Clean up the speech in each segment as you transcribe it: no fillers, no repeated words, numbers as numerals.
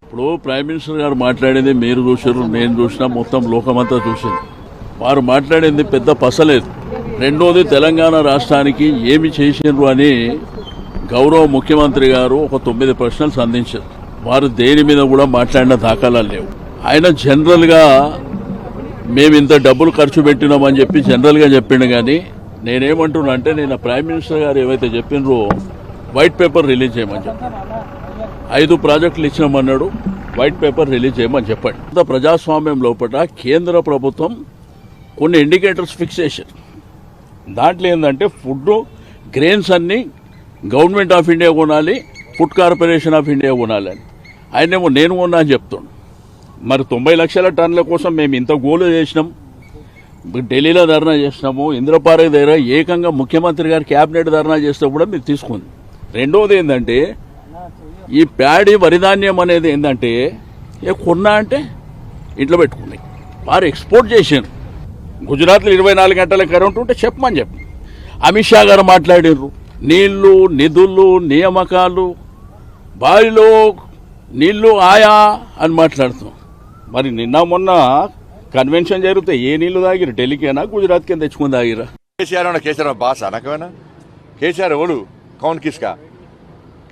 ఇప్పుడు prime minister గారు మాట్లాడేది మీరు చూసారు, నేను చూసినా, మొత్తం లోకమంతా చూసింది. వారు మాట్లాడేది పెద్ద పసలేదు. రెండోది, తెలంగాణ రాష్ట్రానికి ఏమి చేసిండ్రు అని గౌరవ ముఖ్యమంత్రి గారు ఒక 9 ప్రశ్నలు సంధించారు. వారు దేని మీద కూడా మాట్లాడిన దాఖలాలు లేవు. ఆయన జనరల్గా మేము ఇంత డబ్బులు ఖర్చు పెట్టినామని చెప్పి జనరల్గా చెప్పిండు. కానీ నేనేమంటున్నా అంటే, నేను ప్రైమ్ మినిస్టర్ గారు ఏవైతే చెప్పినరో వైట్ పేపర్ రిలీజ్ చేయమని చెప్పాను. 5 ప్రాజెక్టులు ఇచ్చినామన్నాడు, వైట్ పేపర్ రిలీజ్ చేయమని చెప్పండి. ప్రజాస్వామ్యం లోపల కేంద్ర ప్రభుత్వం కొన్ని ఇండికేటర్స్ ఫిక్స్ చేశారు. దాంట్లో ఏంటంటే ఫుడ్ గ్రెయిన్స్ అన్నీ గవర్నమెంట్ ఆఫ్ ఇండియా కొనాలి, ఫుడ్ కార్పొరేషన్ ఆఫ్ ఇండియా కొనాలని. ఆయనేమో నేను కొన్నా అని చెప్తాను. మరి 90 లక్షల టన్నుల కోసం మేము ఇంత గోలు చేసినాం, ఢిల్లీలో ధర్నా చేసినాము, ఇంద్రపార్క్ దగ్గర ఏకంగా ముఖ్యమంత్రి గారు క్యాబినెట్ ధర్నా చేస్తే కూడా మీరు తీసుకుంది. రెండవది ఏంటంటే, ఈ ప్యాడీ వరిధాన్యం అనేది ఏంటంటే కొన్నా అంటే ఇంట్లో పెట్టుకున్నాయి. వారు ఎక్స్పోర్ట్ చేశారు. గుజరాత్లో 24 గంటల కరెంట్ ఉంటే చెప్పమని చెప్పి అమిత్ షా గారు మాట్లాడారు. నీళ్లు, నిధులు, నియామకాలు, బావిలో నీళ్లు ఆయా అని మాట్లాడుతాం. మరి నిన్న మొన్న కన్వెన్షన్ జరిగితే ఏ నీళ్లు తాగిరు? ఢిల్లీకేనా, గుజరాత్ కింద తెచ్చుకుని తాగిరా? కేసీఆర్ బాస్ అనకమేనా? కేసీఆర్ ఎవడు? కౌన్ కిస్కా?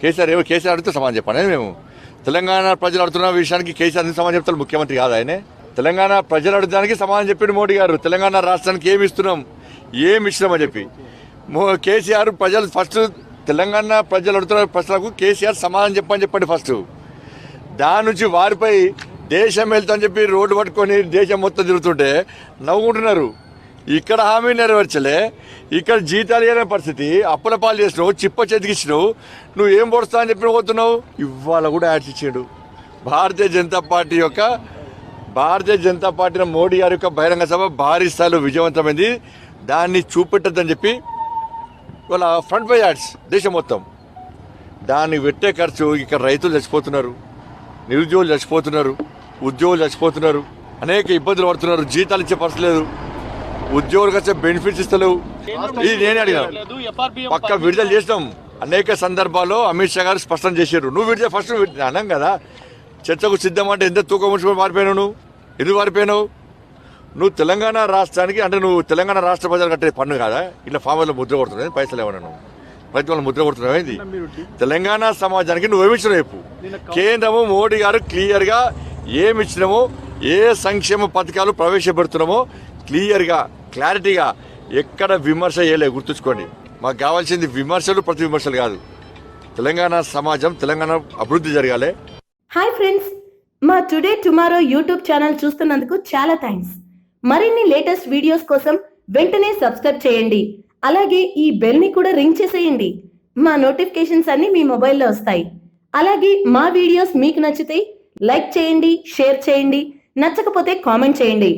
కేసీఆర్ ఎవరు? కేసీఆర్ అడిగితే సమాధానం చెప్పండి. మేము తెలంగాణ ప్రజలు అడుగుతున్న విషయానికి కేసీఆర్ ఎందుకు సమాధానం చెప్తారు? ముఖ్యమంత్రి కాదు ఆయనే. తెలంగాణ ప్రజలు అడుగుదానికి సమాధానం చెప్పిండు మోడీ గారు. తెలంగాణ రాష్ట్రానికి ఏమి ఇస్తున్నాం, ఏమి ఇచ్చినామని చెప్పి కేసీఆర్ ప్రజలు ఫస్ట్ తెలంగాణ ప్రజలు అడుగుతున్న ప్రశ్నలకు కేసీఆర్ సమాధానం చెప్పండి ఫస్ట్. దాని నుంచి వారిపై దేశం వెళ్తామని చెప్పి రోడ్డు పట్టుకొని దేశం మొత్తం తిరుగుతుంటే నవ్వుకుంటున్నారు. ఇక్కడ హామీ నెరవేర్చలే, ఇక్కడ జీతాలు ఇవ్వని పరిస్థితి, అప్పుల పాలు చేసినావు, చిప్ప చెతికిచ్చినావు, నువ్వు ఏం పొడుస్తావు అని చెప్పి పోతున్నావు. ఇవాళ కూడా యాడ్స్ ఇచ్చాడు. భారతీయ జనతా పార్టీ మోడీ గారి యొక్క బహిరంగ సభ భారీ స్థాయిలో విజయవంతమైంది. దాన్ని చూపెట్టద్దని చెప్పి వాళ్ళ ఫ్రంట్ పై యాడ్స్ దేశం మొత్తం. దాన్ని పెట్టే ఖర్చు ఇక్కడ రైతులు చచ్చిపోతున్నారు, నిరుద్యోగులు చచ్చిపోతున్నారు, ఉద్యోగులు చచ్చిపోతున్నారు, అనేక ఇబ్బందులు పడుతున్నారు, జీతాలు ఇచ్చే పరిస్థితి లేదు, ఉద్యోగులకు వచ్చే బెనిఫిట్స్ ఇస్తలేవు. ఇది నేనే అడిగాను. పక్క విడుదల చేసినాం. అనేక సందర్భాల్లో అమిత్ షా గారు స్పష్టం చేశారు. నువ్వు విడుదల ఫస్ట్ అన్నాం కదా, చర్చకు సిద్ధం అంటే ఎంత తూకం ఉంచుకొని మారిపోయినావు? నువ్వు ఎందుకు మారిపోయినావు? నువ్వు తెలంగాణ రాష్ట్రానికి అంటే నువ్వు తెలంగాణ రాష్ట్ర ప్రజలు కట్టే పన్ను కాదా? ఇట్లా ఫామ్లో ముద్ర కొడుతున్నావు, పైసలు ఏమన్నా నువ్వు ప్రభుత్వాలు ముద్ర కొడుతున్నావు ఏంది? తెలంగాణ సమాజానికి నువ్వేమిచ్చినావు చెప్పు. కేంద్రము మోడీ గారు క్లియర్గా ఏమిచ్చినామో, ఏ సంక్షేమ పథకాలు ప్రవేశపెడుతున్నామో క్లారిటీగా ఎక్కడ విమర్శ చేయలే. గుర్తుంచుకోండి, మాకు కావాల్సింది విమర్శలు, ప్రతి విమర్శలు కాదు. తెలంగాణ సమాజం, తెలంగాణ అభివృద్ధి జరగాలి. హాయ్ ఫ్రెండ్స్, మా టుడే టుమారో యూట్యూబ్ ఛానల్ చూస్తున్నందుకు చాలా థ్యాంక్స్. మరిన్ని లేటెస్ట్ వీడియోస్ కోసం వెంటనే సబ్స్క్రైబ్ చేయండి. అలాగే ఈ బెల్ ని కూడా రింగ్ చేసేయండి. మా నోటిఫికేషన్స్ అన్ని మీ మొబైల్లో వస్తాయి. అలాగే మా వీడియోస్ మీకు నచ్చితే లైక్ చేయండి, షేర్ చేయండి, నచ్చకపోతే కామెంట్ చేయండి.